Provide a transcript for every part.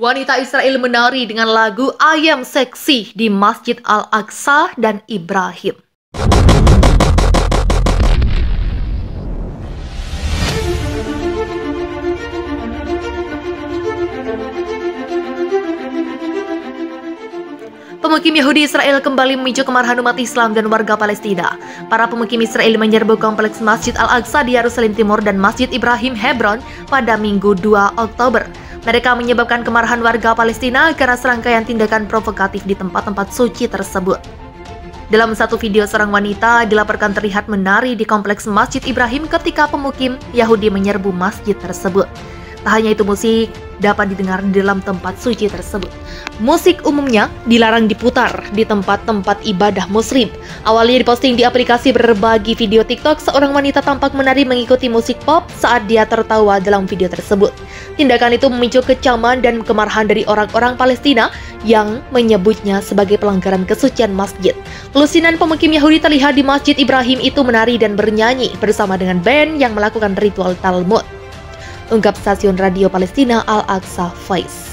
Wanita Israel menari dengan lagu I Am Sexy di Masjid Al-Aqsa dan Ibrahim. Pemukim Yahudi Israel kembali memicu kemarahan umat Islam dan warga Palestina. Para pemukim Israel menyerbu kompleks Masjid Al-Aqsa di Yerusalem Timur dan Masjid Ibrahim Hebron pada Minggu 2 Oktober. Mereka menyebabkan kemarahan warga Palestina karena serangkaian tindakan provokatif di tempat-tempat suci tersebut. Dalam satu video, seorang wanita dilaporkan terlihat menari di kompleks Masjid Ibrahim ketika pemukim Yahudi menyerbu masjid tersebut. Tak hanya itu, musik dapat didengar di dalam tempat suci tersebut. Musik umumnya dilarang diputar di tempat-tempat ibadah muslim. Awalnya diposting di aplikasi berbagi video TikTok, seorang wanita tampak menari mengikuti musik pop saat dia tertawa dalam video tersebut. Tindakan itu memicu kecaman dan kemarahan dari orang-orang Palestina yang menyebutnya sebagai pelanggaran kesucian masjid. Lusinan pemukim Yahudi terlihat di Masjid Ibrahim itu menari dan bernyanyi bersama dengan band yang melakukan ritual Talmud, ungkap stasiun radio Palestina Al-Aqsa Voice.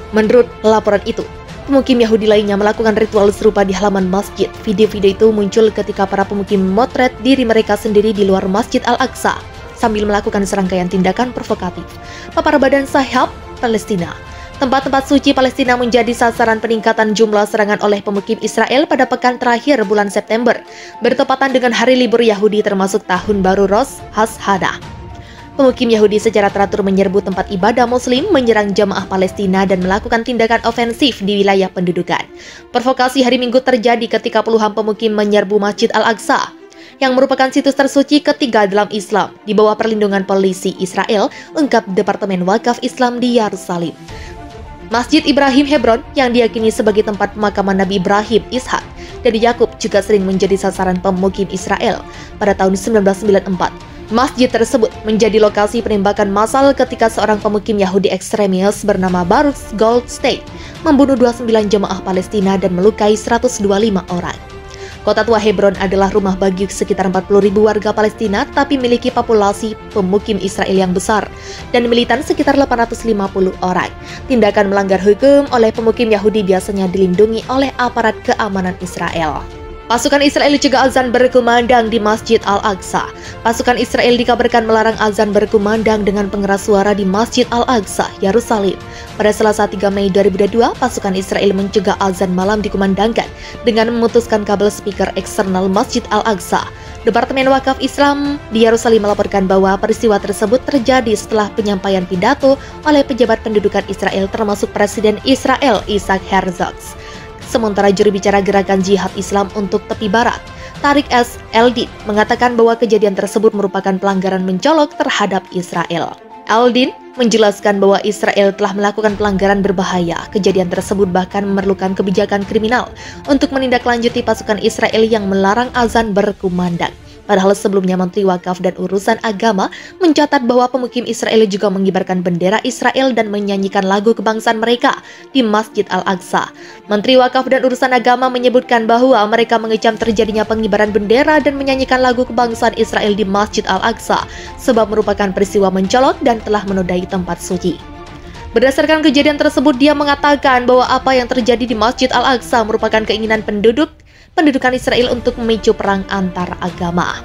Menurut laporan itu, pemukim Yahudi lainnya melakukan ritual serupa di halaman masjid. Video-video itu muncul ketika para pemukim memotret diri mereka sendiri di luar Masjid Al-Aqsa sambil melakukan serangkaian tindakan provokatif. Papar Badan Syahab Palestina, tempat-tempat suci Palestina menjadi sasaran peningkatan jumlah serangan oleh pemukim Israel pada pekan terakhir bulan September, bertepatan dengan hari libur Yahudi termasuk Tahun Baru Rosh Hashanah. Pemukim Yahudi secara teratur menyerbu tempat ibadah muslim, menyerang jamaah Palestina, dan melakukan tindakan ofensif di wilayah pendudukan. Provokasi hari Minggu terjadi ketika puluhan pemukim menyerbu Masjid Al-Aqsa, yang merupakan situs tersuci ketiga dalam Islam, di bawah perlindungan polisi Israel, ungkap Departemen Wakaf Islam di Yerusalem. Masjid Ibrahim Hebron, yang diyakini sebagai tempat pemakaman Nabi Ibrahim, Ishak, dan Yakub, juga sering menjadi sasaran pemukim Israel. Pada tahun 1994, masjid tersebut menjadi lokasi penembakan massal ketika seorang pemukim Yahudi ekstremis bernama Baruch Goldstein membunuh 29 jemaah Palestina dan melukai 125 orang. Kota tua Hebron adalah rumah bagi sekitar 40.000 warga Palestina, tapi memiliki populasi pemukim Israel yang besar dan militan sekitar 850 orang. Tindakan melanggar hukum oleh pemukim Yahudi biasanya dilindungi oleh aparat keamanan Israel. Pasukan Israel juga azan berkumandang di Masjid Al-Aqsa. Pasukan Israel dikabarkan melarang azan berkumandang dengan pengeras suara di Masjid Al-Aqsa, Yerusalem. Pada Selasa 3 Mei 2022, pasukan Israel mencegah azan malam dikumandangkan dengan memutuskan kabel speaker eksternal Masjid Al-Aqsa. Departemen Wakaf Islam di Yerusalem melaporkan bahwa peristiwa tersebut terjadi setelah penyampaian pidato oleh pejabat pendudukan Israel termasuk Presiden Israel Isaac Herzog. Sementara juru bicara Gerakan Jihad Islam untuk Tepi Barat, Tariq S. Eldin, mengatakan bahwa kejadian tersebut merupakan pelanggaran mencolok terhadap Israel. Eldin menjelaskan bahwa Israel telah melakukan pelanggaran berbahaya. Kejadian tersebut bahkan memerlukan kebijakan kriminal untuk menindaklanjuti pasukan Israel yang melarang azan berkumandang. Padahal sebelumnya Menteri Wakaf dan Urusan Agama mencatat bahwa pemukim Israel juga mengibarkan bendera Israel dan menyanyikan lagu kebangsaan mereka di Masjid Al-Aqsa. Menteri Wakaf dan Urusan Agama menyebutkan bahwa mereka mengecam terjadinya pengibaran bendera dan menyanyikan lagu kebangsaan Israel di Masjid Al-Aqsa sebab merupakan peristiwa mencolok dan telah menodai tempat suci. Berdasarkan kejadian tersebut, dia mengatakan bahwa apa yang terjadi di Masjid Al-Aqsa merupakan keinginan pendudukan Israel untuk memicu perang antar agama.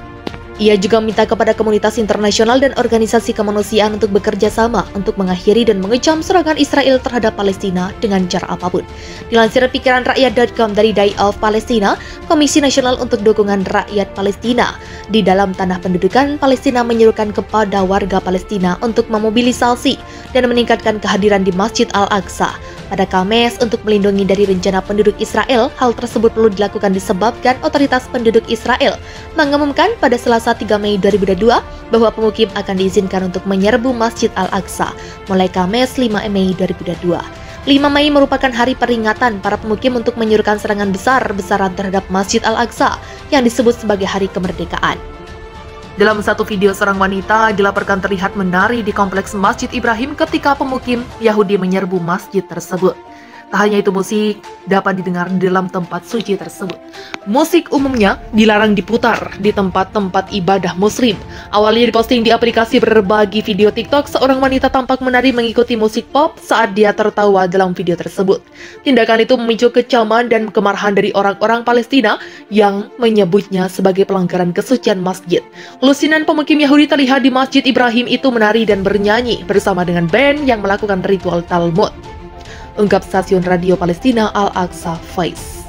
Ia juga meminta kepada komunitas internasional dan organisasi kemanusiaan untuk bekerja sama untuk mengakhiri dan mengecam serangan Israel terhadap Palestina dengan cara apapun. Dilansir pikiranrakyat.com dari Day of Palestina, Komisi Nasional untuk Dukungan Rakyat Palestina di dalam tanah pendudukan Palestina menyerukan kepada warga Palestina untuk memobilisasi dan meningkatkan kehadiran di Masjid Al-Aqsa pada Kamis untuk melindungi dari rencana penduduk Israel. Hal tersebut perlu dilakukan disebabkan otoritas penduduk Israel mengumumkan pada Selasa 3 Mei 2022 bahwa pemukim akan diizinkan untuk menyerbu Masjid Al-Aqsa mulai Kamis 5 Mei 2022. 5 Mei merupakan hari peringatan para pemukim untuk menyuruhkan serangan besar-besaran terhadap Masjid Al-Aqsa yang disebut sebagai Hari Kemerdekaan. Dalam satu video, seorang wanita dilaporkan terlihat menari di kompleks Masjid Ibrahim ketika pemukim Yahudi menyerbu masjid tersebut. Tak hanya itu, musik dapat didengar di dalam tempat suci tersebut. Musik umumnya dilarang diputar di tempat-tempat ibadah muslim. Awalnya diposting di aplikasi berbagi video TikTok, seorang wanita tampak menari mengikuti musik pop saat dia tertawa dalam video tersebut. Tindakan itu memicu kecaman dan kemarahan dari orang-orang Palestina yang menyebutnya sebagai pelanggaran kesucian masjid. Lusinan pemukim Yahudi terlihat di Masjid Ibrahim itu menari dan bernyanyi bersama dengan band yang melakukan ritual Talmud, ungkap stasiun radio Palestina Al-Aqsa Faiz.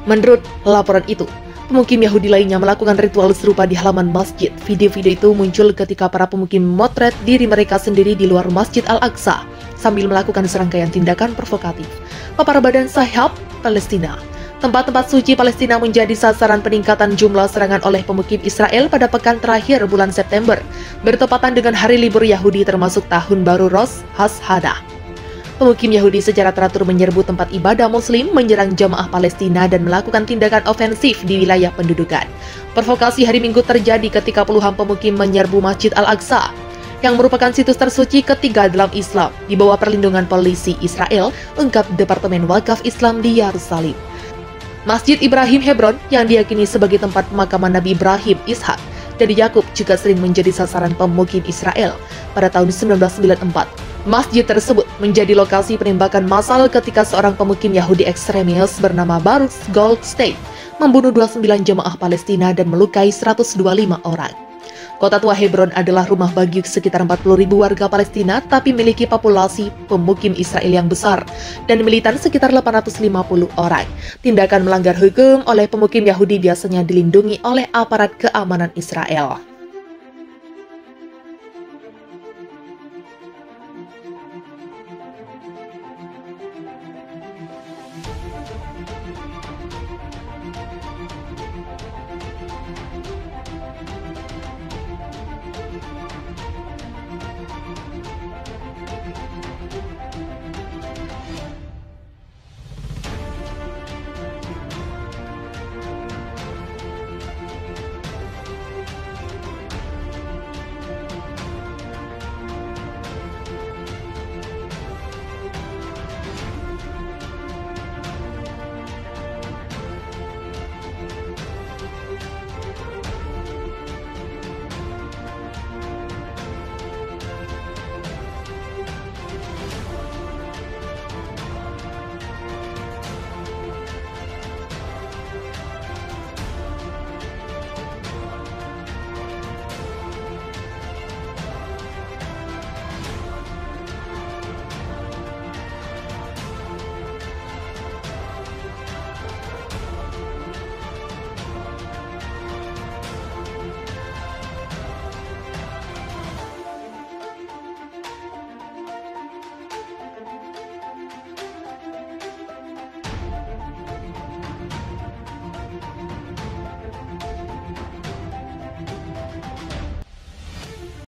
Menurut laporan itu, pemukim Yahudi lainnya melakukan ritual serupa di halaman masjid. Video-video itu muncul ketika para pemukim memotret diri mereka sendiri di luar Masjid Al-Aqsa sambil melakukan serangkaian tindakan provokatif. Papar Badan Syahab Palestina, tempat-tempat suci Palestina menjadi sasaran peningkatan jumlah serangan oleh pemukim Israel pada pekan terakhir bulan September, bertepatan dengan hari libur Yahudi termasuk Tahun Baru Rosh Hashanah. Pemukim Yahudi secara teratur menyerbu tempat ibadah muslim, menyerang jamaah Palestina, dan melakukan tindakan ofensif di wilayah pendudukan. Provokasi hari Minggu terjadi ketika puluhan pemukim menyerbu Masjid Al-Aqsa, yang merupakan situs tersuci ketiga dalam Islam, di bawah perlindungan polisi Israel, ungkap Departemen Wakaf Islam di Yerusalem. Masjid Ibrahim Hebron, yang diyakini sebagai tempat pemakaman Nabi Ibrahim, Ishak, dan Yakub, juga sering menjadi sasaran pemukim Israel. Pada tahun 1994, masjid tersebut menjadi lokasi penembakan massal ketika seorang pemukim Yahudi ekstremis bernama Baruch Goldstein membunuh 29 jemaah Palestina dan melukai 125 orang. Kota tua Hebron adalah rumah bagi sekitar 40.000 warga Palestina, tapi memiliki populasi pemukim Israel yang besar dan militan sekitar 850 orang. Tindakan melanggar hukum oleh pemukim Yahudi biasanya dilindungi oleh aparat keamanan Israel.